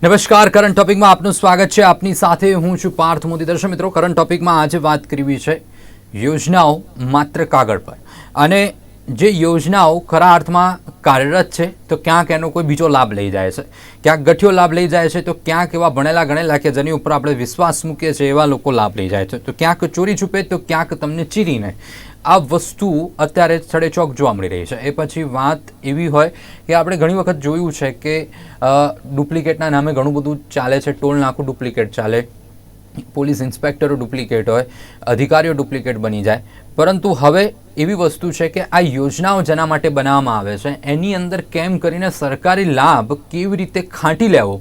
નમસ્કાર, કરંટ ટોપિકમાં આપનું સ્વાગત છે. આપની સાથે હું છું પાર્થ મોદી. દર્શક મિત્રો, કરંટ ટોપિકમાં આજે વાત કરવી છે યોજનાઓ માત્ર કાગળ પર, અને જે યોજનાઓ ખરા અર્થમાં કાર્યરત છે તો ક્યાંક એનો કોઈ બીજો લાભ લઈ જાય છે, ક્યાંક ગઠિયો લાભ લઈ જાય છે, તો ક્યાંક એવા ભણેલા ગણેલા કે જેની ઉપર આપણે વિશ્વાસ મૂકીએ છીએ એવા લોકો લાભ લઈ જાય છે, તો ક્યાંક ચોરી છુપે તો ક્યાંક તમને ચીરીને આ વસ્તુ અત્યારે સ્થળે ચોક જોવા મળી રહી છે. એ પછી વાત એવી હોય કે આપણે ઘણી વખત જોયું છે કે ડુપ્લિકેટના નામે ઘણું બધું ચાલે છે. ટોલ નાકું ડુપ્લિકેટ ચાલે, પોલીસ ઇન્સ્પેક્ટરો ડુપ્લિકેટ હોય, અધિકારીઓ ડુપ્લિકેટ બની જાય. પરંતુ હવે એવી વસ્તુ છે કે આ યોજનાઓ જેના માટે બનાવવામાં આવે છે એની અંદર કેમ કરીને સરકારી લાભ કેવી રીતે ખાંટી લેવો,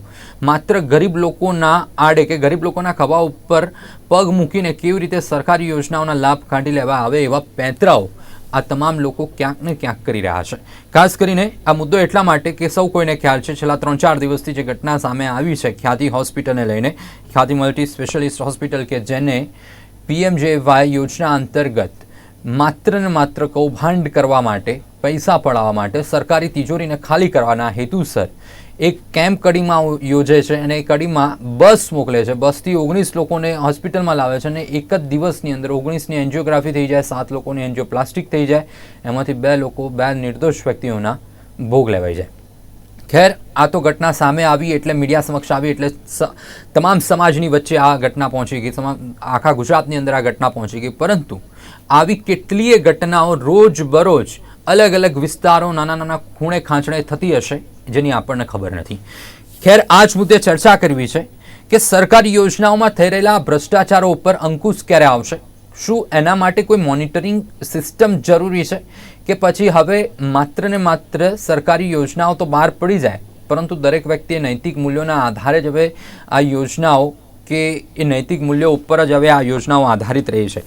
માત્ર ગરીબ લોકોના આડે કે ગરીબ લોકોના ખભા ઉપર પગ મૂકીને કેવી રીતે સરકારી યોજનાઓના લાભ ખાંટી લેવા આવે, એવા પેંતરાઓ આ તમામ લોકો ક્યાંક ને ક્યાંક કરી રહ્યા છે. ખાસ કરીને આ મુદ્દો એટલા માટે કે સૌ કોઈને ખ્યાલ છે છેલ્લા 3-4 દિવસથી જે ઘટના સામે આવી છે ખ્યાતિ હોસ્પિટલને લઈને, ખ્યાતિ મલ્ટી સ્પેશિયાલિસ્ટ હોસ્પિટલ કે જેને PMJY યોજના અંતર્ગત માત્ર ને માત્ર કૌભાંડ કરવા માટે, પૈસા પડાવવા માટે, સરકારી તિજોરીને ખાલી કરવાના હેતુસર એક કેમ્પ કડીમાં યોજે છે અને એ કડીમાં બસ મોકલે છે. બસથી 19 લોકોને હોસ્પિટલમાં લાવે છે અને એક જ દિવસની અંદર 19ની એન્જિયોગ્રાફી થઈ જાય, 7 લોકોની એન્જિયોપ્લાસ્ટિક થઈ જાય, એમાંથી 2 નિર્દોષ વ્યક્તિઓના ભોગ લેવાઈ જાય. ખેર, આ તો ઘટના સામે આવી એટલે મીડિયા સમક્ષ આવી એટલે તમામ સમાજની વચ્ચે આ ઘટના પહોંચી ગઈ, આખા ગુજરાતની અંદર આ ઘટના પહોંચી ગઈ. પરંતુ આવી કેટલીય ઘટનાઓ રોજ બરોજ અલગ અલગ વિસ્તારો, નાના નાના ખૂણે ખાંચણે થતી હશે જેની આપણને ખબર નથી. ખેર, આ જ મુદ્દે ચર્ચા કરવી છે કે સરકારી યોજનાઓમાં થઈ રહેલા ભ્રષ્ટાચારો ઉપર અંકુશ ક્યારે આવશે? શું એના માટે કોઈ મોનિટરિંગ સિસ્ટમ જરૂરી છે કે પછી હવે માત્ર ને માત્ર સરકારી યોજનાઓ તો બહાર પડી જાય પરંતુ દરેક વ્યક્તિએ નૈતિક મૂલ્યોના આધારે જ હવે આ યોજનાઓ કે એ નૈતિક મૂલ્યો ઉપર જ હવે આ યોજનાઓ આધારિત રહી છે?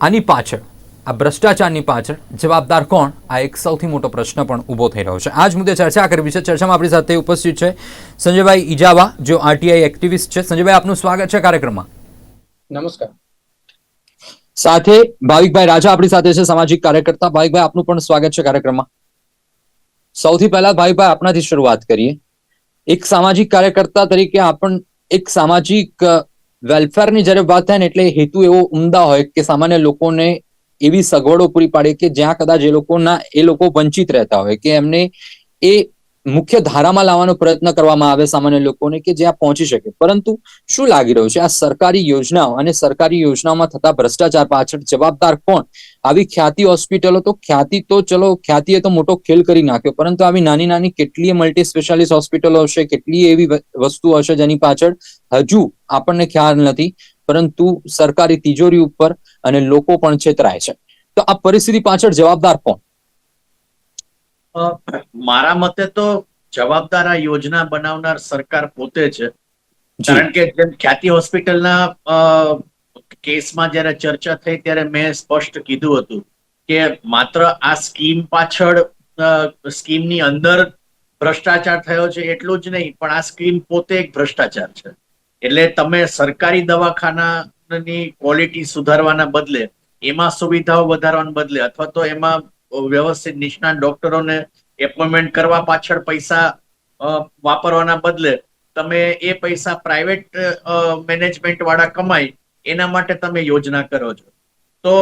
આની પાછળ, આ ભ્રષ્ટાચારની પાછળ જવાબદાર કોણ? આ એક સૌથી મોટો પ્રશ્ન પણ ઊભો થઈ રહ્યો છે. આ જ મુદ્દે ચર્ચા કરવી છે. ચર્ચામાં આપણી સાથે ઉપસ્થિત છે સંજયભાઈ ઇજાવા, જેઓ RTI એક્ટિવિસ્ટ છે. સંજયભાઈ, આપનું સ્વાગત છે કાર્યક્રમમાં. નમસ્કાર. સાથે ભાવિકભાઈ રાજા આપણી સાથે છે, સામાજિક કાર્યકર્તા. ભાવિકભાઈ, આપનું પણ સ્વાગત છે કાર્યક્રમમાં. સૌથી પહેલા ભાવિકભાઈ આપણાથી શરૂઆત કરીએ. એક સામાજિક કાર્યકર્તા તરીકે આપણ એક સામાજિક વેલફેરની જ્યારે વાત થાય ને એટલે હેતુ એવો ઉમદા હોય કે સામાન્ય લોકોને એવી સગવડો પૂરી પાડે કે જ્યાં કદાચ એ લોકો વંચિત રહેતા હોય, કે એમને એ મુખ્ય ધારામાં લાવવાનો પ્રયત્ન કરવામાં આવે સામાન્ય લોકોને કે જ્યાં પહોંચી શકે. પરંતુ શું લાગી રહ્યું છે આ સરકારી યોજનાઓ અને સરકારી યોજનાઓમાં થતા ભ્રષ્ટાચાર પાછળ જવાબદાર કોણ? આવી ખ્યાતિ હોસ્પિટલો તો ખ્યાતિએ તો મોટો ખેલ કરી નાખ્યો, પરંતુ આવી નાની નાની કેટલીય મલ્ટી સ્પેશિયાલિસ્ટ હોસ્પિટલો હશે, કેટલીય એવી વસ્તુ હશે જેની પાછળ હજુ આપણને ખ્યાલ નથી, પરંતુ સરકારી તિજોરી ઉપર અને લોકો પણ છેતરાય છે. તો આ પરિસ્થિતિ પાછળ જવાબદાર કોણ? મારા મતે તો જવાબદાર આ યોજના બનાવનાર સરકાર પોતે છે. કારણ કે જેમ ખ્યાતિ હોસ્પિટલના કેસમાં જયારે ચર્ચા થઈ ત્યારે મેં સ્પષ્ટ કીધું હતું કે માત્ર આ સ્કીમ પાછળ, સ્કીમની અંદર ભ્રષ્ટાચાર થયો છે એટલું જ નહીં, પણ આ સ્કીમ પોતે એક ભ્રષ્ટાચાર છે. એટલે તમે સરકારી દવાખાનાની ક્વોલિટી સુધારવાના બદલે, એમાં સુવિધાઓ વધારવાના બદલે, અથવા તો એમાં વ્યવસ્થિત નિષ્ણાત ડોક્ટરોને એપોઇન્ટમેન્ટ કરવા પાછળ પૈસા વાપરવાના બદલે તમે એ પૈસા પ્રાઇવેટ મેનેજમેન્ટ વાળા કમાય એના માટે તમે યોજના કરો છો. તો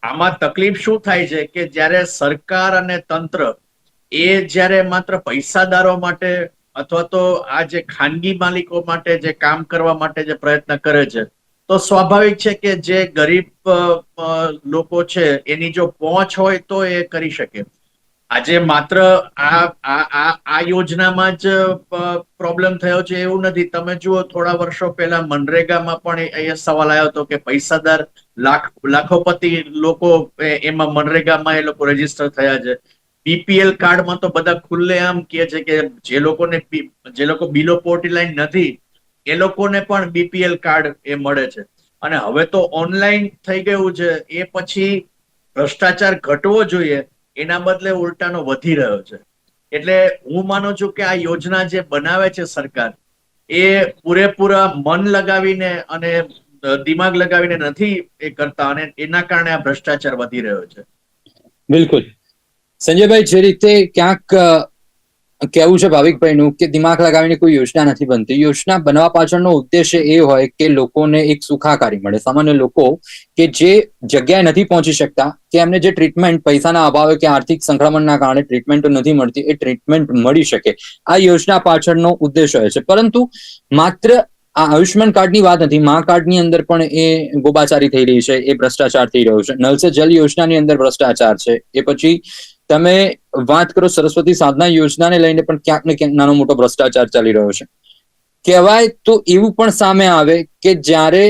આમાં તકલીફ શું થાય છે કે જ્યારે સરકાર અને તંત્ર એ જ્યારે માત્ર પૈસાદારો માટે અથવા તો આ જે ખાનગી માલિકો માટે જે કામ કરવા માટે જે પ્રયત્ન કરે છે, તો સ્વાભાવિક છે કે જે ગરીબ લોકો છે એની જો પહોંચ હોય તો એ કરી શકે. આજે માત્ર આ યોજનામાં જ પ્રોબ્લેમ થયો છે એવું નથી. તમે જુઓ, થોડા વર્ષો પહેલા મનરેગામાં પણ એ સવાલ આવ્યો હતો કે પૈસાદાર લાખોપતિ લોકો એમાં મનરેગામાં એ લોકો રજીસ્ટર થયા છે. BPL કાર્ડમાં તો બધા ખુલ્લેઆમ કહે છે કે જે લોકો બિલો પોવર્ટી લાઈન નથી એ લોકોને પણ BPL કાર્ડ એ મળે છે. અને હવે તો ઓનલાઈન થઈ ગયું છે. એ પછી ભ્રષ્ટાચાર ઘટવો જોઈએ, એના બદલે ઉલટાનો વધી રહ્યો છે. એટલે હું માનું છું કે આ યોજના જે બનાવે છે સરકાર, એ પૂરેપૂરા મન લગાવીને અને દિમાગ લગાવીને નથી એ કરતા, અને એના કારણે આ ભ્રષ્ટાચાર વધી રહ્યો છે. બિલકુલ સંજયભાઈ, જે રીતે ક્યાંક કહેવું છે ભાવિકભાઈનું કે દિમાગ લગાવીને કોઈ યોજના નથી બનતી. યોજના બનવા પાછળનો ઉદ્દેશ્ય એ હોય કે લોકોને એક સુખાકારી મળે. સામાન્ય લોકો કે જે જગ્યાએ નથી પહોંચી શકતા, કે એમને જે ટ્રીટમેન્ટ પૈસાના અભાવે કે આર્થિક સંક્રમણના કારણે ટ્રીટમેન્ટ નથી મળતી, એ ટ્રીટમેન્ટ મળી શકે, આ યોજના પાછળનો ઉદ્દેશ્ય હોય છે. પરંતુ માત્ર આ આયુષ્યમાન કાર્ડની વાત નથી, મા કાર્ડની અંદર પણ એ ગોબાચારી થઈ રહી છે, એ ભ્રષ્ટાચાર થઈ રહ્યો છે. નલ સે જલ યોજનાની અંદર ભ્રષ્ટાચાર છે. એ પછી તમે વાત કરો સરસ્વતી સાધના યોજનાને લઈને પણ ક્યાંક ને ક્યાંક નાનો મોટો ભ્રષ્ટાચાર ચાલી રહ્યો છે. કહેવાય તો એવું પણ સામે આવે કે જ્યારે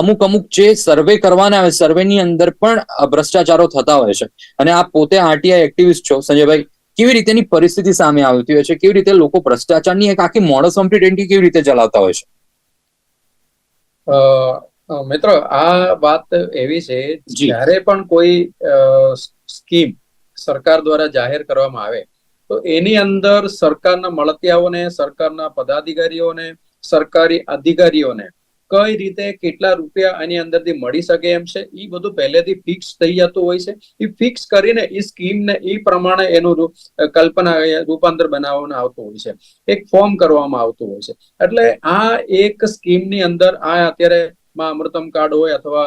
અમુક જે સર્વે કરવાના આવે, સર્વેની અંદર પણ ભ્રષ્ટાચારો થતા હોય છે. અને આપ પોતે આરટીઆઈ એક્ટિવિસ્ટ છો સંજયભાઈ, કેવી રીતેની પરિસ્થિતિ સામે આવતી હોય છે? કેવી રીતે લોકો ભ્રષ્ટાચારની એક આખી મોડસ ઓપરેન્ડી કેવી રીતે ચલાવતા હોય છે? મિત્રો, આ વાત એવી છે, જ્યારે પણ કોઈ સ્કીમ સરકાર દ્વારા જાહેર કરવામાં આવે તો એની અંદર સરકારના મળતિયાઓને, સરકારના પદાધિકારીઓને, સરકારી અધિકારીઓને કઈ રીતે કેટલા રૂપિયા આની અંદરથી મળી શકે એમ છે, એ બધું પહેલેથી ફિક્સ થઈ જતું હોય છે. એ ફિક્સ કરીને એ સ્કીમને એ પ્રમાણે એનું કલ્પના રૂપાંતર બનાવવામાં આવતું હોય છે, એક ફોર્મ કરવામાં આવતું હોય છે. એટલે આ એક સ્કીમની અંદર આ અત્યારે અમૃતમ કાર્ડ હોય અથવા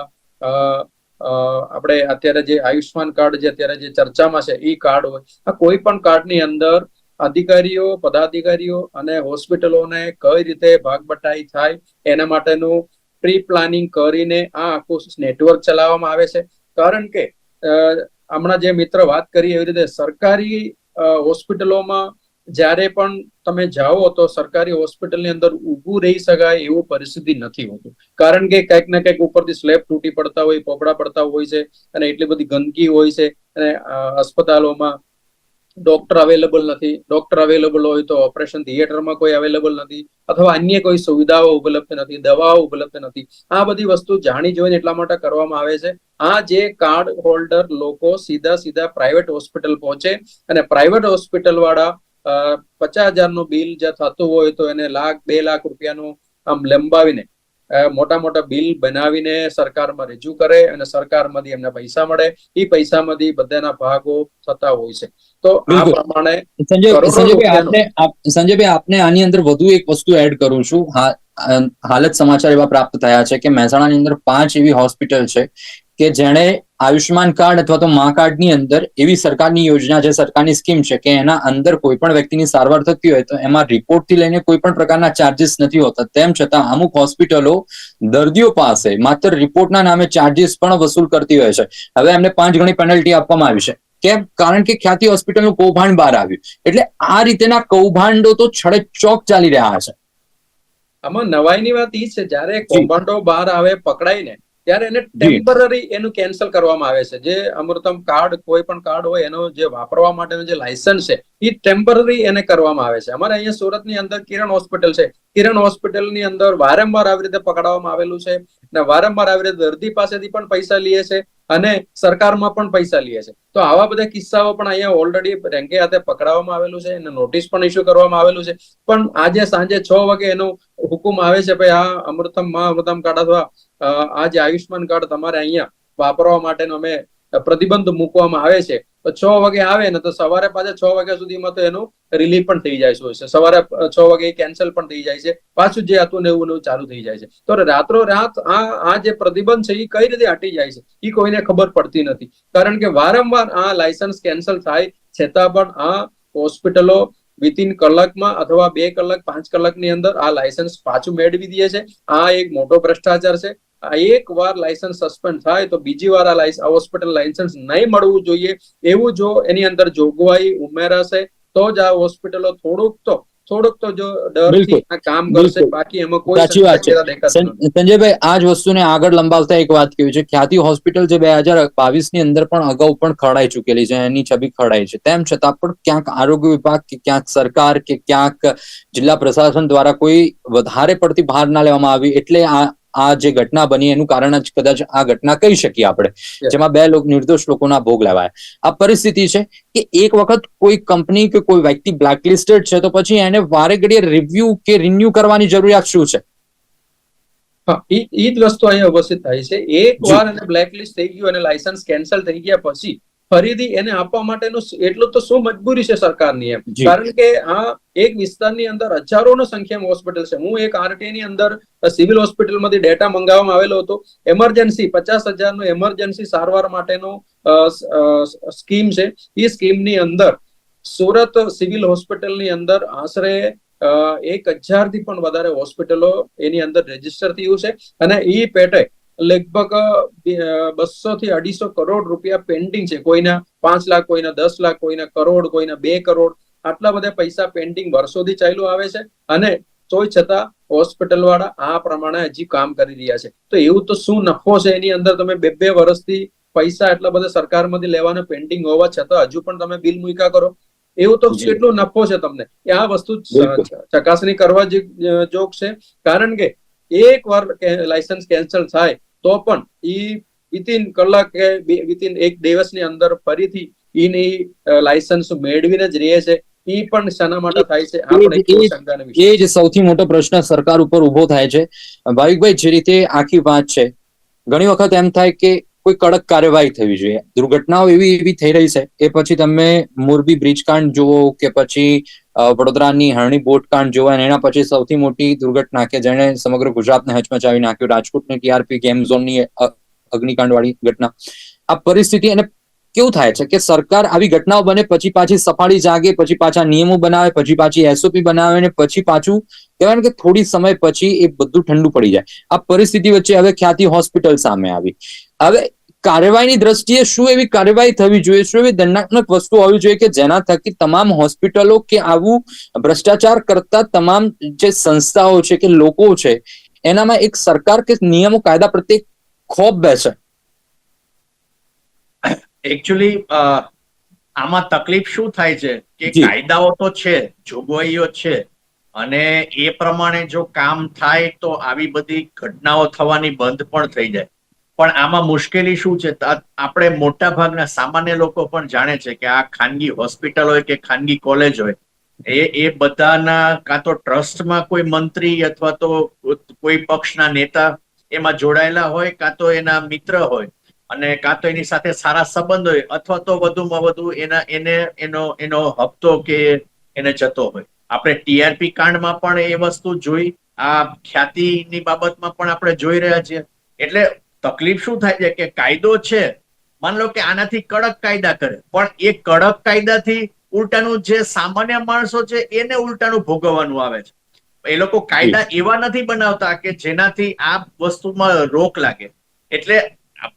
આપણે અત્યારે જે આયુષ્માન કાર્ડ જે અત્યારે જે ચર્ચામાં છે એ કાર્ડ હોય, આ કોઈ પણ કાર્ડની અંદર અધિકારીઓ, પદાધિકારીઓ અને હોસ્પિટલોને કઈ રીતે ભાગબટાઈ થાય એના માટેનું પ્રી પ્લાનિંગ કરીને આ આખું નેટવર્ક ચલાવવામાં આવે છે. કારણ કે હમણાં જે મિત્ર વાત કરી એવી રીતે સરકારી હોસ્પિટલોમાં જ્યારે પણ તમે જાઓ તો સરકારી હોસ્પિટલની અંદર ઊભું રહી શકાય એવું પરિસ્થિતિ નથી હોતું. કારણ કે કંઈક ને કંઈક ઉપરથી સ્લેબ તૂટી પડતા હોય, પોપડા પડતા હોય છે, અને એટલી બધી ગંદકી હોય છે, અને અસ્પતાલોમાં ડોક્ટર અવેલેબલ નથી. ડોક્ટર અવેલેબલ હોય તો ઓપરેશન થિયેટરમાં કોઈ અવેલેબલ નથી, અથવા અન્ય કોઈ સુવિધાઓ ઉપલબ્ધ નથી, દવાઓ ઉપલબ્ધ નથી. આ બધી વસ્તુ જાણી જોઈને એટલા માટે કરવામાં આવે છે. આ જે કાર્ડ હોલ્ડર લોકો સીધા પ્રાઇવેટ હોસ્પિટલ પહોંચે, અને પ્રાઇવેટ હોસ્પિટલ વાળા 50,000 નું બિલ જે થતું હોય તો એને 1,00,000-2 લાખ રૂપિયાનું આમ લંબાવીને મોટા બિલ બનાવીને સરકારમાં રજૂ કરે, અને સરકારમાંથી એમને પૈસા મળે. એ પૈસામાંથી બધાના ભાગો થતા હોય છે. તો આ પ્રમાણે સંજયભાઈ, આપને આની અંદર વધુ એક વસ્તુ એડ કરું છું. હાલત સમાચાર એવા પ્રાપ્ત થયા છે કે મહેસાણાની અંદર 5 એવી હોસ્પિટલ છે કે જેણે આયુષ્યમાન કાર્ડ અથવા તો મા કાર્ડની અંદર એવી સરકારની યોજના છે, સરકારની સ્કીમ છે કે એના અંદર કોઈ પણ વ્યક્તિની સારવાર થતી હોય તો એમાં રિપોર્ટથી લઈને કોઈ પણ પ્રકારના ચાર્જિસ નથી હોતા. તેમ છતાં અમુક હોસ્પિટલો દર્દીઓ પાસે માત્ર રિપોર્ટના નામે ચાર્જિસ પણ વસૂલ કરતી હોય છે. હવે એમને 5 ગણી પેનલ્ટી આપવામાં આવી છે. કેમ? કારણ કે ખ્યાતિ હોસ્પિટલનું કૌભાંડ બહાર આવ્યું. એટલે આ રીતેના કૌભાંડો તો છડેચોક ચાલી રહ્યા છે. આમાં નવાઈની વાત એ છે, જ્યારે કૌભાંડો બહાર આવે, પકડાઈને, ત્યારે એને ટેમ્પરરી એનું કેન્સલ કરવામાં આવે છે. જે અમૃતમ કાર્ડ, કોઈ પણ કાર્ડ હોય, એનો જે વાપરવા માટેનો જે લાયસન્સ છે એ ટેમ્પરરી એને કરવામાં આવે છે. અમારે અહીંયા સુરતની અંદર કિરણ હોસ્પિટલ છે. કિરણ હોસ્પિટલની અંદર વારંવાર આવી રીતે પકડવામાં આવેલું છે, અને વારંવાર આવી રીતે દર્દી પાસેથી પણ પૈસા લે છે, અને સરકારમાં પણ પૈસા લે છે. તો આવા બધા કિસ્સાઓ પણ અહીંયા ઓલરેડી રેંકે હાથે પકડાવવામાં આવેલું છે, અને નોટિસ પણ ઇસ્યુ કરવામાં આવેલું છે. પણ આજે સાંજે 6 વાગે એનો હુકુમ આવે છે, ભાઈ આ અમૃતમ કાર્ડ અથવા આ જે આયુષ્માન કાર્ડ તમારે અહીંયા વાપરવા માટેનો અમે પ્રતિબંધ મૂકવામાં આવે છે. તો 6 વાગે આવે ને તો સવારે પાછા 6 વાગ્યા સુધીમાં તો એનું રિલીફ પણ થઈ જાય છે. સવારે 6 વાગે કેન્સલ પણ થઈ જાય છે, પાછું જે હતું ને એવું ચાલુ થઈ જાય છે. તો રાતોરાત આ જે પ્રતિબંધ છે એ કઈ રીતે હટી જાય છે એ કોઈને ખબર પડતી નથી. કારણ કે વારંવાર આ લાયસન્સ કેન્સલ થાય છતાં પણ આ હોસ્પિટલો વિધિન કલાકમાં અથવા 2 કલાક 5 કલાકની અંદર આ લાયસન્સ પાછું મેળવી દે છે. આ એક મોટો ભ્રષ્ટાચાર છે. એક વાર લાયસન્સ સસ્પેન્ડ થાય તો બીજી વાર આ હોસ્પિટલ લાયસન્સ નહીં મળવું જોઈએ, એવું જો એની અંદર જોગવાઈ ઉમેરાશે તો જ આ હોસ્પિટલો થોડુંક તો જો ડરથી આ કામ કરશે. બાકી એમાં કોઈ શક્યતા દેખાતી નથી. સંજયભાઈ, આ જ વસ્તુને આગળ લંબાવતા એક વાત કહ્યું છે. ખ્યાતિ હોસ્પિટલ જે 2022 ની અંદર પણ અગાઉ પણ ખરડાઈ ચૂકેલી છે, એની છબી ખરડાઈ છે. તેમ છતાં પણ ક્યાંક આરોગ્ય વિભાગ કે ક્યાંક સરકાર કે ક્યાંક જિલ્લા પ્રશાસન દ્વારા કોઈ વધારે પડતી ભાર ના લેવામાં આવી, એટલે આ જે ઘટના બની એનું કારણ જ કદાચ આ ઘટના કહી શકીએ આપણે, જેમાં 2 નિર્દોષ લોકોના ભોગ લેવાયા. આ પરિસ્થિતિ છે કે એક વખત કોઈ કંપની કે કોઈ વ્યક્તિ બ્લેકલિસ્ટેડ છે તો પછી એને વારે ઘડીએ રિવ્યુ કે રિન્યુ કરવાની જરૂરિયાત શું છે? એ જ વસ્તુ અહીંયા ઉપસ્થિત થાય છે. એક વાર એને બ્લેકલિસ્ટ થઈ ગયું અને લાયસન્સ કેન્સલ થઈ ગયા પછી ફરીથી એને આપવા માટેનું એટલું તો શું મજબૂરી છે સરકારની એમ. જી. કારણ કે આ એક વિસ્તારની અંદર હજારોનો સંખ્યામાં હોસ્પિટલ છે. હું એક આરટી ની અંદર સિવિલ હોસ્પિટલમાંથી ડેટા મંગાવવામાં આવેલો હતો. એમરજન્સી 50,000 નો એમરજન્સી સારવાર માટેનો સ્કીમ છે. એ સ્કીમની અંદર સુરત સિવિલ હોસ્પિટલની અંદર આશરે 1,000 થી પણ વધારે હોસ્પિટલો એની અંદર રજીસ્ટર થયું છે. અને એ પેટે લગભગ 200 થી 250 કરોડ રૂપિયા પેન્ડિંગ છે. કોઈના 5 લાખ, કોઈના 10 લાખ, કોઈના કરોડ, કોઈના 2 કરોડ, આટલા બધા પૈસા પેન્ડિંગ વર્ષોથી ચાલ્યું આવે છે. અને તોય છતાં હોસ્પિટલ વાળા આ પ્રમાણે હજી કામ કરી રહ્યા છે. તો એવું તો શું નફો છે એની અંદર? તમે 2 વર્ષથી પૈસા એટલા બધા સરકારમાંથી લેવાના પેન્ડિંગ હોવા છતાં હજુ પણ તમે બિલ મૂક્યા કરો. એવું તો કેટલો નફો છે તમને? આ વસ્તુ ચકાસણી કરવા જોગ છે. કારણ કે એક વાર લાયસન્સ કેન્સલ થાય તો પણ વિધિન કલાક કે વિધિન 1 દિવસની અંદર ફરીથી એની લાયસન્સ મેળવીને જ રહે છે. એ પણ શાના માટે થાય છે? એ જ સૌથી મોટો પ્રશ્ન સરકાર ઉપર ઉભો થાય છે. ભાવિકભાઈ, જે રીતે આખી વાત છે, ઘણી વખત એમ થાય કે કોઈ કડક કાર્યવાહી થવી જોઈએ. દુર્ઘટનાઓ એવી થઈ રહી છે. એ પછી તમે મોરબી બ્રિજ કાંડ જુઓ કે પછી વડોદરાની હરણી બોટ કાંડ જોવા, અને એના પછી સૌથી મોટી દુર્ઘટના કે જેણે સમગ્ર ગુજરાતને હચમચાવી નાખ્યું, રાજકોટની ટીઆરપી ગેમ ઝોનની અગ્નિકાંડ વાળી ઘટના. આ પરિસ્થિતિ, અને કેવું થાય છે કે સરકાર આવી ઘટનાઓ બને પછી પાછી સફાળી જાગે, પછી પાછા નિયમો બનાવે, પછી પાછી એસઓપી બનાવે, અને પછી પાછું કહેવાય કે થોડી સમય પછી એ બધું ઠંડુ પડી જાય. આ પરિસ્થિતિ વચ્ચે હવે ખ્યાતિ હોસ્પિટલ સામે આવી. હવે કાર્યવાહીની દ્રષ્ટિએ શું એવી કાર્યવાહી થવી જોઈએ, શું એવી દંડાત્મક વસ્તુ હોવી જોઈએ કે જેના થકી તમામ હોસ્પિટલો કે આવું ભ્રષ્ટાચાર કરતા તમામ જે સંસ્થાઓ છે કે લોકો છે એનામાં એક સરકાર કે નિયમો કાયદા પ્રત્યે ખોફ બેસે? એકચ્યુઅલી આમાં તકલીફ શું થાય છે કે કાયદાઓ તો છે, જોગવાઈઓ છે, અને એ પ્રમાણે જો કામ થાય તો આવી બધી ઘટનાઓ થવાની બંધ પણ થઈ જાય. પણ આમાં મુશ્કેલી શું છે? આપણે મોટા ભાગના સામાન્ય લોકો પણ જાણે છે કે આ ખાનગી હોસ્પિટલ હોય કે ખાનગી કોલેજ હોય, એ બધાના કાં તો ટ્રસ્ટમાં કોઈ મંત્રી અથવા તો કોઈ પક્ષના નેતા એમાં જોડાયેલા હોય, કાં તો એના મિત્ર હોય, અને કાં તો એની સાથે સારા સંબંધ હોય, અથવા તો વધુમાં વધુ એનો હપ્તો કે એને જતો હોય. આપણે ટીઆરપી કાંડમાં પણ એ વસ્તુ જોઈ, આ ખ્યાતિની બાબતમાં પણ આપણે જોઈ રહ્યા છીએ. એટલે તકલીફ શું થાય છે કે કાયદો છે, માન લો કે આનાથી કડક કાયદા કરે, પણ એ કડક કાયદાથી ઉલટાનું જે સામાન્ય માણસો છે એને ઉલટાનું ભોગવવાનું આવે છે. એ લોકો કાયદા એવા નથી બનાવતા કે જેનાથી આ વસ્તુમાં રોક લાગે. એટલે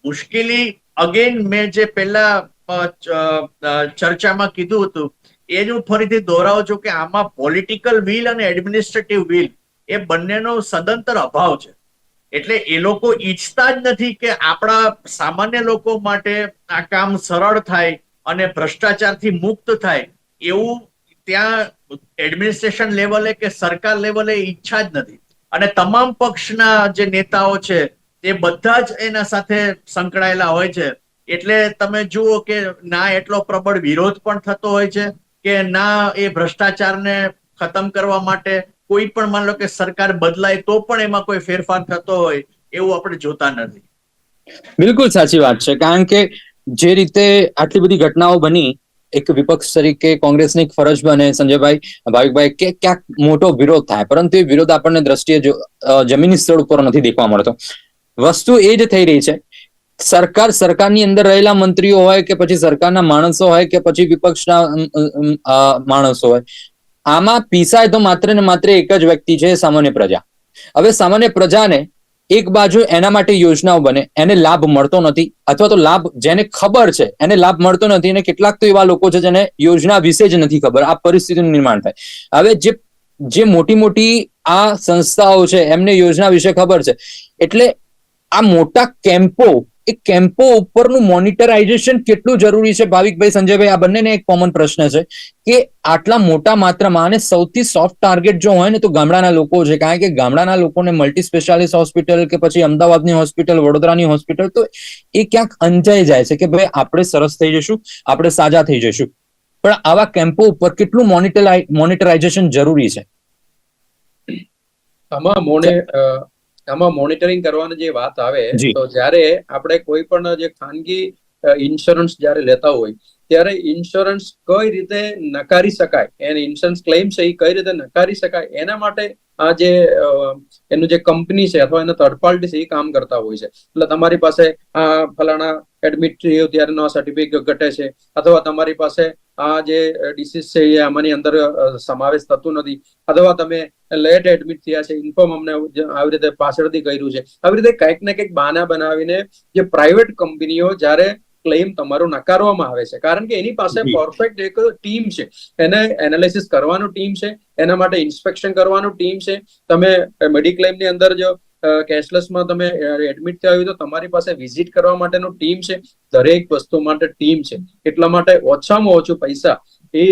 મુશ્કેલી અગેન મેં જે પહેલા ચર્ચામાં કીધું હતું એ જ હું ફરીથી દોહરાવું છું કે આમાં પોલિટિકલ વિલ અને એડમિનિસ્ટ્રેટિવ વિલ એ બંનેનો સદંતર અભાવ છે. એટલે એ લોકો ઈચ્છતા જ નથી કે આપણા સામાન્ય લોકો માટે આ કામ સરળ થાય અને ભ્રષ્ટાચારથી મુક્ત થાય, એવું ત્યાં એડમિનિસ્ટ્રેશન લેવલે કે સરકાર લેવલે ઈચ્છા જ નથી. અને તમામ પક્ષના જે નેતાઓ છે એ બધા જ એના સાથે સંકળાયેલા હોય છે. એટલે તમે જુઓ કે ના એટલો પ્રબળ વિરોધ પણ થતો હોય છે કે ના એ ભ્રષ્ટાચારને ખતમ કરવા માટે કોઈ પણ માન લો કે સરકાર બદલાય તો પણ એમાં કોઈ ફેરફાર થતો હોય એવું આપણે જોતા નથી. બિલકુલ સાચી વાત છે. કારણ કે જે રીતે આટલી બધી ઘટનાઓ બની, એક વિપક્ષ તરીકે કોંગ્રેસની એક ફરજ બને, સંજયભાઈ, ભાવિકભાઈ, કે ક્યાંક મોટો વિરોધ થાય, પરંતુ એ વિરોધ આપણને દ્રષ્ટિએ જમીની સ્થળ ઉપર નથી દેખવા મળતો. વસ્તુ એ જ થઈ રહી છે, સરકારની અંદર રહેલા મંત્રીઓ હોય કે પછી સરકારના માણસો હોય કે પછી વિપક્ષના માણસો હોય, આમાં પીસાય તો માત્ર ને માત્ર એક જ વ્યક્તિ છે, સામાન્ય પ્રજા. હવે સામાન્ય પ્રજાને એક બાજુ એના માટે યોજનાઓ બને, એને લાભ મળતો નથી, અથવા તો લાભ જેને ખબર છે એને લાભ મળતો નથી, અને કેટલાક તો એવા લોકો છે જેને યોજના વિશે જ નથી ખબર. આ પરિસ્થિતિનું નિર્માણ થાય. હવે જે મોટી મોટી આ સંસ્થાઓ છે એમને યોજના વિશે ખબર છે, એટલે આ મોટા કેમ્પો, એ કેમ્પો ઉપરનું મોનિટરાઇઝેશન કેટલું જરૂરી છે? ભાવિકભાઈ, સંજયભાઈ, આ બંનેને એક કોમન પ્રશ્ન છે કે આટલા મોટા માત્રામાં, અને સૌથી સોફ્ટ ટાર્ગેટ જો હોય ને તો ગામડાના લોકો છે. કારણ કે ગામડાના લોકોને મલ્ટી સ્પેશિયાલિસ્ટ હોસ્પિટલ કે પછી અમદાવાદની હોસ્પિટલ, વડોદરાની હોસ્પિટલ, તો એ ક્યાંક અંજાઈ જાય છે કે ભાઈ આપણે સરસ થઈ જશું, આપણે સાજા થઈ જશું. પણ આવા કેમ્પો ઉપર કેટલું મોનિટરાઇઝેશન જરૂરી છે? આમાં મોનિટરિંગ કરવાની જે વાત આવે, તો જ્યારે આપણે કોઈ પણ જે ખાનગી ઇન્સ્યોરન્સ જ્યારે લેતા હોય ત્યારે ઇન્સ્યોરન્સ કઈ રીતે નકારી શકાય, એને ઇન્સ્યોરન્સ ક્લેમ છે એ કઈ રીતે નકારી શકાય, એના માટે આ જે એનું જે કંપની છે અથવા એના થર્ડ પાર્ટી છે એ કામ કરતા હોય છે. એટલે તમારી પાસે આ ફલાણા એડમિટ થયો ત્યારનો સર્ટિફિકેટ ઘટે છે, અથવા તમારી પાસે આ જે ડિસીઝ છે એ આમાંની અંદર સમાવેશ થતું નથી, અથવા તમે લેટ એડમિટ થયા છે, ઇન્ફોર્મ અમને આવી રીતે પાછળથી કર્યું છે. આવી રીતે કંઈક ને કંઈક બહાના બનાવીને જે પ્રાઇવેટ કંપનીઓ જ્યારે ક્લેમ તમારો નકારવામાં આવે છે, કારણ કે એની પાસે પરફેક્ટ એક ટીમ છે, એને એનાલિસિસ કરવાનું ટીમ છે, એના માટે ઇન્સ્પેક્શન કરવાનું ટીમ છે. તમે મેડિક્લેમ ની અંદર જો કેશલેસમાં તમે એડમિટ થયા હોય તો તમારી પાસે વિઝિટ કરવા માટેનું ટીમ છે, દરેક વસ્તુ માટે ટીમ છે. એટલા માટે ઓછામાં ઓછું પૈસા એ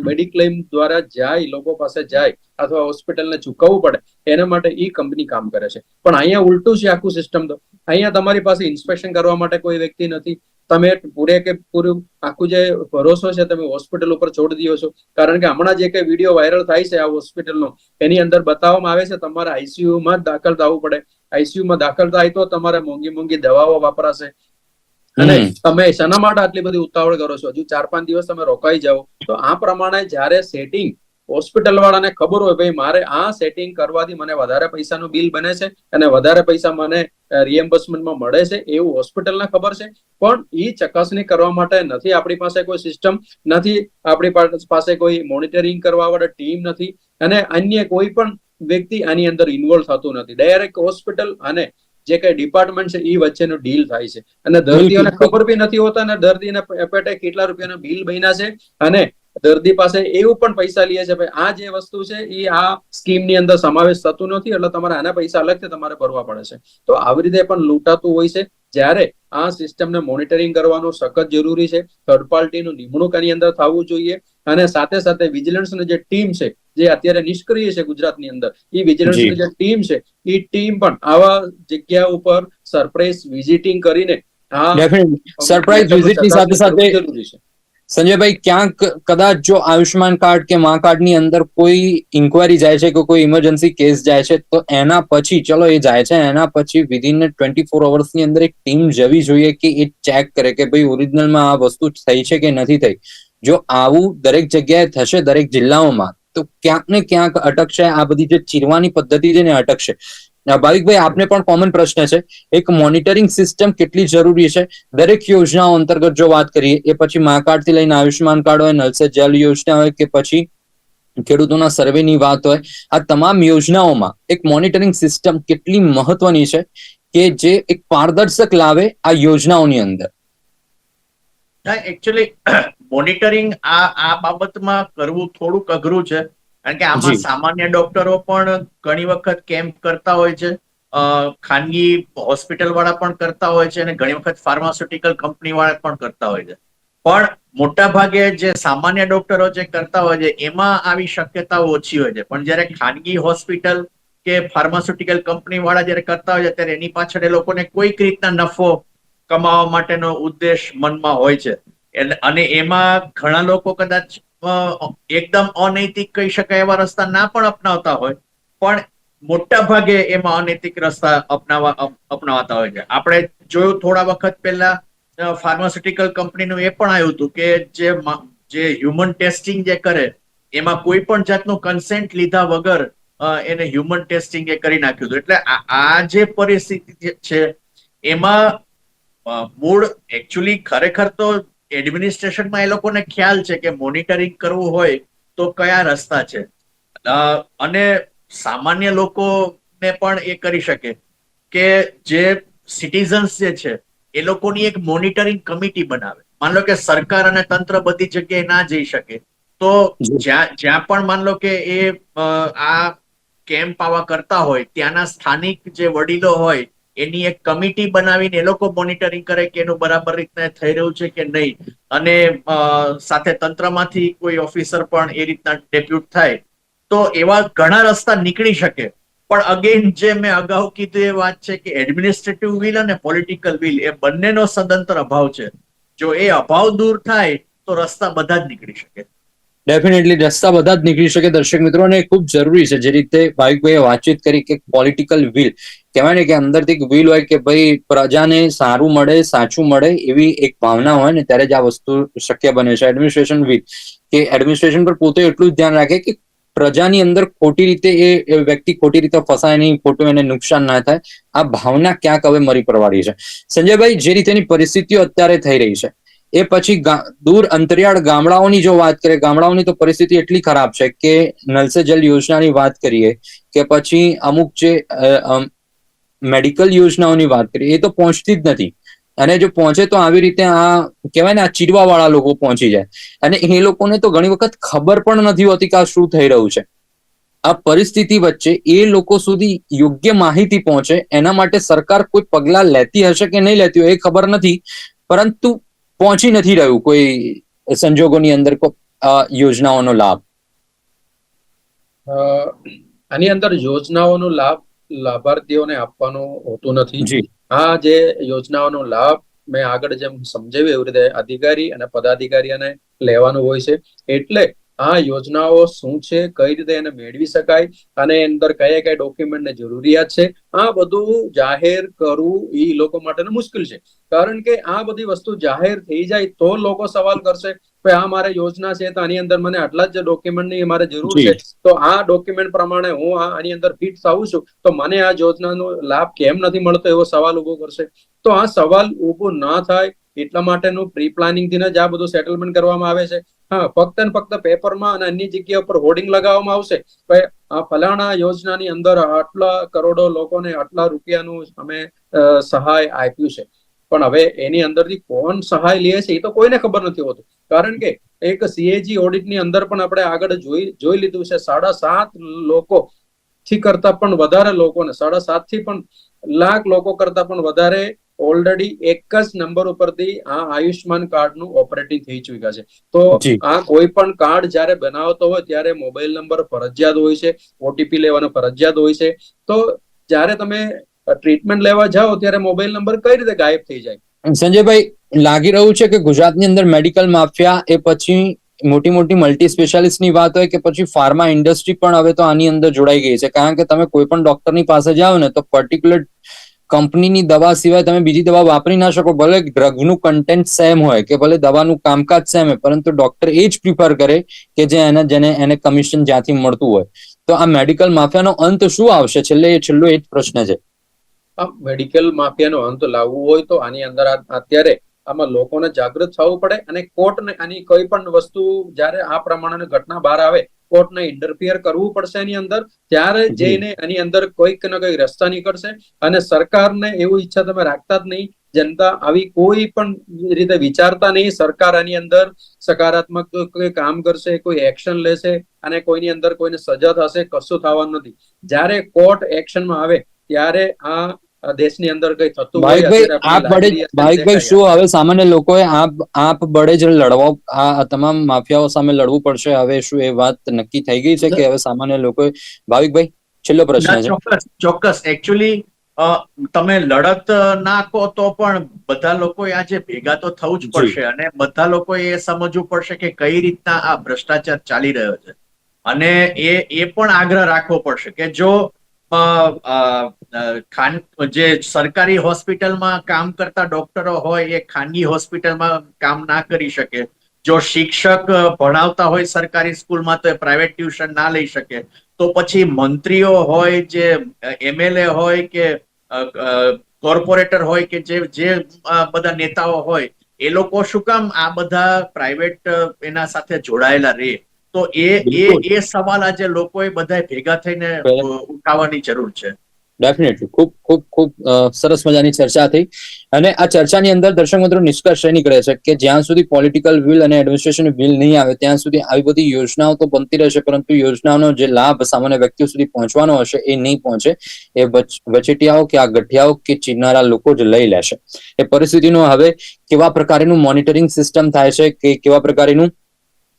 મેડિક્લેમ દ્વારા જાય, લોકો પાસે જાય અથવા હોસ્પિટલને ચૂકવવું પડે, એના માટે એ કંપની કામ કરે છે. પણ અહીંયા ઉલટું છે આખું સિસ્ટમ. તો અહીંયા તમારી પાસે ઇન્સ્પેક્શન કરવા માટે કોઈ વ્યક્તિ નથી, તમે પૂરું આખું જે ભરોસો છે તમે હોસ્પિટલ ઉપર છોડી દો છો. કારણ કે હમણાં જે કઈ વિડીયો વાયરલ થાય છે આ હોસ્પિટલનો, એની અંદર બતાવવામાં આવે છે તમારે આઈસીયુમાં જ દાખલ થવું પડે, આઈસીયુમાં દાખલ થાય તો તમારે મોંઘી મોંઘી દવાઓ વાપરાશે, અને તમે શેના માટે આટલી બધી ઉતાવળ કરો છો, હજુ 4-5 દિવસ તમે રોકાઈ જાઓ. તો આ પ્રમાણે જ્યારે સેટિંગ હોસ્પિટલ વાળાને ખબર હોય ભાઈ મારે આ સેટિંગ કરવાથી મને વધારે પૈસાનું બિલ બને છે અને વધારે પૈસા મને રિએમ્બર્સમેન્ટમાં મળે છે, એવું હોસ્પિટલને ખબર છે. પણ એ ચકાસણી કરવા માટે નથી આપણી પાસે કોઈ સિસ્ટમ, નથી આપણી પાસે કોઈ મોનિટરિંગ કરવા વાળા ટીમ નથી, અને અન્ય કોઈ પણ વ્યક્તિ આની અંદર ઇન્વોલ્વ થતું નથી. ડાયરેક્ટ હોસ્પિટલ અને જે કઈ ડિપાર્ટમેન્ટ છે એ વચ્ચેનો ડીલ થાય છે, અને દર્દીઓને ખબર બી નથી હોતા, અને દર્દીને પેટે કેટલા રૂપિયાના બિલ બન્યા છે, અને દર્દી પાસે એવું પણ પૈસા લે છે ભાઈ આ જે વસ્તુ છે એ આ સ્કીમ ની અંદર સમાવેશ થતું નથી, એટલે તમારે આના પૈસા અલગથી તમારે ભરવા પડે છે. તો આવી રીતે પણ લૂંટાતું હોય છે. જ્યારે આ સિસ્ટમને મોનિટરિંગ કરવાનું સખત જરૂરી છે. થર્ડ પાર્ટીનું નિમણૂક આની અંદર થવું જોઈએ, અને સાથે સાથે વિજિલન્સની જે ટીમ છે જે અત્યારે નિષ્ક્રિય છે ગુજરાતની અંદર, એ વિજિલન્સની જે ટીમ છે એ ટીમ પણ આવા જગ્યા ઉપર સરપ્રાઈઝ વિઝિટિંગ કરીને સરપ્રાઈઝ વિઝિટની સાથે સાથે જરૂરી છે. સંજયભાઈ, ક્યાંક કદાચ જો આયુષ્માન કાર્ડ કે મા કાર્ડ ની અંદર કોઈ ઇન્કવાયરી જાય છે કે કોઈ ઇમરજન્સી કેસ જાય છે, તો એના પછી ચલો એ જાય છે, એના પછી વિધિન 24 અવર્સની અંદર એક ટીમ જવી જોઈએ કે એ ચેક કરે કે ભાઈ ઓરિજિનલમાં આ વસ્તુ થઈ છે કે નથી થઈ. જો આવું દરેક જગ્યાએ થશે, દરેક જિલ્લાઓમાં, તો ક્યાંક ને ક્યાંક અટકશે. આ બધી જે ચીરવાની પદ્ધતિ છે ને અટકશે. ભાવિકભાઈ, આપને પણ કોમન પ્રશ્ન છે, એક મોનિટરિંગ સિસ્ટમ કેટલી જરૂરી છે દરેક યોજનાઓ અંતર્ગત? જો વાત કરીએ એ પછી મા કાર્ડ થી લઈને આયુષ્માન કાર્ડ હોય, નલ સે જલ યોજના હોય, કે પછી ખેડૂતોના સર્વેની વાત હોય, આ તમામ યોજનાઓમાં એક મોનિટરિંગ સિસ્ટમ કેટલી મહત્વની છે કે જે એક પારદર્શક લાવે આ યોજનાઓની અંદર? એકચ્યુઅલી મોનિટરિંગ આ બાબતમાં કરવું થોડુંક અઘરું છે, કારણ કે આમાં સામાન્ય ડોક્ટરો પણ ઘણી વખત કેમ્પ કરતા હોય છે, ખાનગી હોસ્પિટલ વાળા પણ કરતા હોય છે, અને ઘણી વખત ફાર્માસ્યુટિકલ કંપની વાળા પણ કરતા હોય છે. પણ મોટા ભાગે જે સામાન્ય ડોક્ટરો જે કરતા હોય છે એમાં આવી શક્યતાઓ ઓછી હોય છે. પણ જયારે ખાનગી હોસ્પિટલ કે ફાર્માસ્યુટિકલ કંપની વાળા જયારે કરતા હોય છે ત્યારે એની પાછળ એ લોકોને કોઈક રીતના નફો કમાવા માટેનો ઉદ્દેશ મનમાં હોય છે, અને એમાં ઘણા લોકો કદાચ એકદમ અનૈતિક કહી શકાય એવા રસ્તા ના પણ અપનાવતા હોય, પણ મોટા ભાગે એમાં અનૈતિક રસ્તા અપનાવતા હોય છે. આપણે જોયું થોડા વખત પહેલા ફાર્માસ્યુટિકલ કંપનીનું એ પણ આવ્યું હતું કે જે હ્યુમન ટેસ્ટિંગ જે કરે એમાં કોઈ પણ જાતનું કન્સેન્ટ લીધા વગર એને હ્યુમન ટેસ્ટિંગ એ કરી નાખ્યું હતું. એટલે આ જે પરિસ્થિતિ છે એમાં મૂળ એકચ્યુઅલી ખરેખર તો એડમિનિસ્ટ્રેશનમાં એ લોકોને ખ્યાલ છે કે મોનિટરિંગ કરવું હોય તો કયા રસ્તા છે, અને સામાન્ય લોકોને પણ એ કરી શકે કે જે સિટીઝન્સ જે છે એ લોકોની એક મોનિટરિંગ કમિટી બનાવે. માન લો કે સરકાર અને તંત્ર બધી જગ્યાએ ના જઈ શકે, તો જ્યાં પણ માન લો કે એ આ કેમ્પ આવા કરતા હોય ત્યાંના સ્થાનિક જે વડીલો હોય એની એક કમિટી બનાવીને એ લોકો મોનિટરિંગ કરે કે એનું બરાબર રીતના થઈ રહ્યું છે કે નહીં, અને સાથે તંત્રમાંથી કોઈ ઓફિસર પણ એ રીતના ડેપ્યુટ થાય, તો એવા ઘણા રસ્તા નીકળી શકે. પણ અગેન જે મેં અગાઉ કીધું એ વાત છે કે એડમિનિસ્ટ્રેટિવ વિલ અને પોલિટિકલ વિલ એ બંનેનો સદંતર અભાવ છે. જો એ અભાવ દૂર થાય તો રસ્તા બધા જ નીકળી શકે. ડેફિનેટલી રસ્તા બધા જ નીકળી શકે દર્શક મિત્રો, અને ખૂબ જરૂરી છે જે રીતે ભાવિકભાઈએ વાતચીત કરી કે પોલિટિકલ વિલ કહેવાય ને કે અંદરથી એક વિલ હોય કે ભાઈ પ્રજાને સારું મળે, સાચું મળે એવી એક ભાવના હોય ને ત્યારે જ આ વસ્તુ શક્ય બને છે. એડમિનિસ્ટ્રેશન વિલ કે એડમિનિસ્ટ્રેશન પર પોતે એટલું જ ધ્યાન રાખે કે પ્રજાની અંદર ખોટી રીતે એ વ્યક્તિ ખોટી રીતે ફસાય નહીં, ખોટું એને નુકસાન ના થાય. આ ભાવના ક્યાંક હવે મરી પડવાની છે. સંજયભાઈ, જે રીતેની પરિસ્થિતિઓ અત્યારે થઈ રહી છે એ પછી દૂર અંતરિયાળ ગામડાઓની જો વાત કરીએ, ગામડાઓની તો પરિસ્થિતિ એટલી ખરાબ છે કે નલ સે જલ યોજનાની વાત કરીએ કે પછી અમુક જે મેડિકલ યોજનાઓની વાત કરીએ એ તો પહોંચતી જ નથી. અને જો પહોંચે તો આવી રીતે આ કહેવાય ને આ ચીરવા વાળા લોકો પહોંચી જાય, અને એ લોકોને તો ઘણી વખત ખબર પણ નથી હોતી કે આ શું થઈ રહ્યું છે. આ પરિસ્થિતિ વચ્ચે એ લોકો સુધી યોગ્ય માહિતી પહોંચે એના માટે સરકાર કોઈ પગલા લેતી હશે કે નહીં લેતી હોય એ ખબર નથી, પરંતુ પહોંચી નથી રહ્યું કોઈ સંજોગોની અંદર યોજનાઓનો લાભ. આની અંદર યોજનાઓનો લાભ લાભાર્થીઓને આપવાનો હોતો નથી. આ જે યોજનાઓનો લાભ મેં આગળ જેમ સમજાવ્યું એવી રીતે અધિકારી અને પદાધિકારીઓને લેવાનું હોય છે. એટલે આ યોજનાઓ શું છે, કઈ રીતે એને મેળવી શકાય અને અંદર કયા કયા ડોક્યુમેન્ટની જરૂરિયાત છે, આ બધું જાહેર કરવું એ લોકો માટે મુશ્કેલ છે. કારણ કે આ બધી વસ્તુ જાહેર થઈ જાય તો લોકો સવાલ કરશે કે આ મારે યોજના છે તો આની અંદર મને આટલા જ ડોક્યુમેન્ટની મારે જરૂર છે, તો આ ડોક્યુમેન્ટ પ્રમાણે હું આની અંદર ફિટ થાઉં છું તો મને આ યોજનાનો લાભ કેમ નથી મળતો, એવો સવાલ ઉભો કરશે. તો આ સવાલ ઉભો ના થાય એટલા માટેનું પ્રી પ્લાનિંગ થી જ આ બધું સેટલમેન્ટ કરવામાં આવે છે. હા, ફક્ત ને ફક્ત પેપરમાં અને અન્ય જગ્યા પર હોર્ડિંગ લગાવવામાં આવશે કે આ ફલાણા યોજનાની અંદર આટલા કરોડો લોકોને આટલા રૂપિયાનું અમે સહાય આપ્યું છે. પણ હવે એની અંદરથી કોણ સહાય લે છે એ તો કોઈને ખબર નથી હોતું. કારણ કે એક સીએજી ઓડિટની અંદર પણ આપણે આગળ જોઈ લીધું છે, 7.5 લોકો થી કરતા પણ વધારે લોકોને 7.5 થી પણ લાખ લોકો કરતા પણ વધારે ઓલરેડી એક જ નંબર ઉપરથી આ આયુષ્માન કાર્ડ નું ઓપરેટિંગ થઈ ચુક્યા છે. તો આ કોઈ પણ કાર્ડ જયારે બનાવતો હોય ત્યારે મોબાઈલ નંબર ફરજિયાત હોય છે, ઓટીપી લેવાનો ફરજિયાત હોય છે. તો જયારે તમે ટ્રીટમેન્ટ લેવા જાઓ ત્યારે મોબાઈલ નંબર કઈ રીતે ગાયબ થઈ જાય? સંજયભાઈ, લાગી રહ્યું છે કે ગુજરાતની અંદર મેડિકલ માફિયા એ પછી મોટી મોટી મલ્ટી સ્પેશિયાલિસ્ટની વાત હોય કે પછી ફાર્મા ઇન્ડસ્ટ્રી પણ હવે તો આની અંદર જોડાઈ ગઈ છે. કારણ કે તમે કોઈ પણ ડોક્ટરની પાસે જાઓ ને તો પર્ટિક્યુલર કંપનીની દવા સિવાય તમે બીજી દવા વાપરી ના શકો. ભલે ડ્રગનું કન્ટેન્ટ સેમ હોય કે ભલે દવાનું કામકાજ સેમ હોય, પરંતુ ડોક્ટર એ જ પ્રિફર કરે કે જેને એને કમિશન જ્યાંથી મળતું હોય. તો આ મેડિકલ માફિયાનો અંત શું આવશે? છેલ્લો એ જ પ્રશ્ન છે. મેડિકલ માફિયાનો અંત લાવવું હોય તો આની અંદર અત્યારે આમાં લોકોને જાગૃત થવું પડે અને કોર્ટને આની કોઈ પણ વસ્તુ જ્યારે આ પ્રમાણેની ઘટના બહાર આવે કોર્ટને ઇન્ટરફિયર કરવું પડશે એની અંદર. ત્યારે જઈને એની અંદર કોઈક ને કોઈ રસ્તા નીકળશે. અને સરકારને એવું ઈચ્છા તમે રાખતા જ નહીં, જનતા આવી કોઈ પણ રીતે વિચારતા નહીં. સરકાર આની અંદર સકારાત્મક કોઈ કામ કરશે, કોઈ એક્શન લેશે અને કોઈની અંદર કોઈને સજા થશે, કશું થવાનું નથી. જ્યારે કોર્ટ એક્શનમાં આવે ત્યારે આ દેશની અંદર કઈ થતું હોય. ભાવિકભાઈ, શું હવે સામાન્ય લોકોએ આપ બળે જ લડવા આ તમામ માફિયાઓ સામે લડવું પડશે? હવે શું એ વાત નક્કી થઈ ગઈ છે કે હવે સામાન્ય લોકોએ? ભાવિકભાઈ, છેલ્લો પ્રશ્ન છે. ચોક્કસ. એકચ્યુઅલી તમે લડત નાખો તો પણ બધા લોકોએ આજે ભેગા તો થવું જ પડશે અને બધા લોકોએ એ સમજવું પડશે કે કઈ રીતના આ ભ્રષ્ટાચાર ચાલી રહ્યો છે. અને એ પણ આગ્રહ રાખવો પડશે કે જો જે સરકારી હોસ્પિટલમાં કામ કરતા ડોક્ટરો હોય એ ખાનગી હોસ્પિટલમાં કામ ના કરી શકે, જો શિક્ષક ભણાવતા હોય સરકારી સ્કૂલમાં તો એ પ્રાઇવેટ ટ્યુશન ના લઈ શકે, તો પછી મંત્રીઓ હોય, જે એમએલએ હોય કે કોર્પોરેટર હોય કે જે બધા નેતાઓ હોય, એ લોકો શું કામ આ બધા પ્રાઇવેટ એના સાથે જોડાયેલા રહે? તો એ સવાલ આજે લોકોએ બધા ભેગા થઈને ઉઠાવવાની જરૂર છે. ડેફિનેટલી ખૂબ ખૂબ ખૂબ સરસ મજાની ચર્ચા થઈ. અને આ ચર્ચાની અંદર દર્શક મિત્રો નિષ્કર્ષ એ નીકળે છે કે જ્યાં સુધી પોલિટિકલ વિલ અને એડમિનિસ્ટ્રેશન વિલ નહીં આવે ત્યાં સુધી આવી બધી યોજનાઓ તો બનતી રહેશે, પરંતુ યોજનાઓનો જે લાભ સામાન્ય વ્યક્તિઓ સુધી પહોંચવાનો હશે એ નહીં પહોંચે. એ વચેટિયાઓ કે આ ગઠિયાઓ કે ચીરનારા લોકો જ લઈ લેશે. એ પરિસ્થિતિનું હવે કેવા પ્રકારનું મોનિટરિંગ સિસ્ટમ થાય છે કે કેવા પ્રકારનું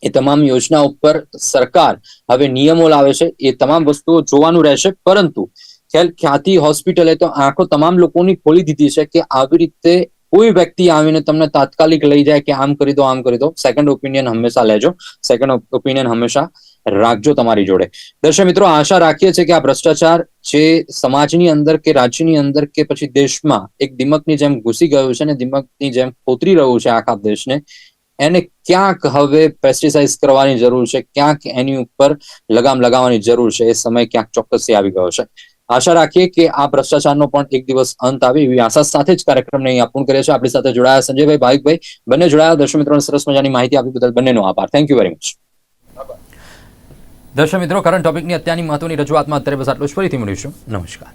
એ તમામ યોજના ઉપર સરકાર હવે નિયમો લાવે છે, એ તમામ વસ્તુઓ જોવાનું રહેશે. પરંતુ ખ્યાતિ હોસ્પિટલે તો આંખો તમામ લોકોની ખોલી દીધી છે કે આવી રીતે કોઈ વ્યક્તિ આવીને તમને તાત્કાલિક લઈ જાય કે આમ કરી દો આમ કરી દો, સેકન્ડ ઓપિનિયન હંમેશા લેજો, સેકન્ડ ઓપિનિયન હંમેશા રાખજો તમારી જોડે. દર્શક મિત્રો, આશા રાખીએ છીએ કે આ ભ્રષ્ટાચાર જે સમાજની અંદર કે રાજ્યની અંદર કે પછી દેશમાં એક દિમકની જેમ ઘૂસી ગયું છે ને દિમકની જેમ કોતરી રહ્યું છે આખા દેશને, એને ક્યાંક હવે પેસ્ટિસાઇડ કરવાની જરૂર છે, ક્યાંક એની ઉપર લગામ લગાવવાની જરૂર છે. એ સમય ક્યાંક ચોક્કસથી આવી ગયો છે. આશા રાખીએ કે આ ભ્રષ્ટાચારનો પણ એક દિવસ અંત આવે એવી આશા સાથે જ કાર્યક્રમને અહીં પૂર્ણ કરીએ છીએ. આપણી સાથે જોડાયા સંજયભાઈ, ભાવિકભાઈ બંને જોડાયા. દર્શક મિત્રોને સરસ મજાની માહિતી આપી બદલ બંનેનો આભાર. Thank you very much. દર્શક મિત્રો, કરંટ ટોપિકની અત્યારની મહત્વની રજૂઆતમાં અત્યારે બસ આટલું જ. ફરીથી મળીશું. નમસ્કાર.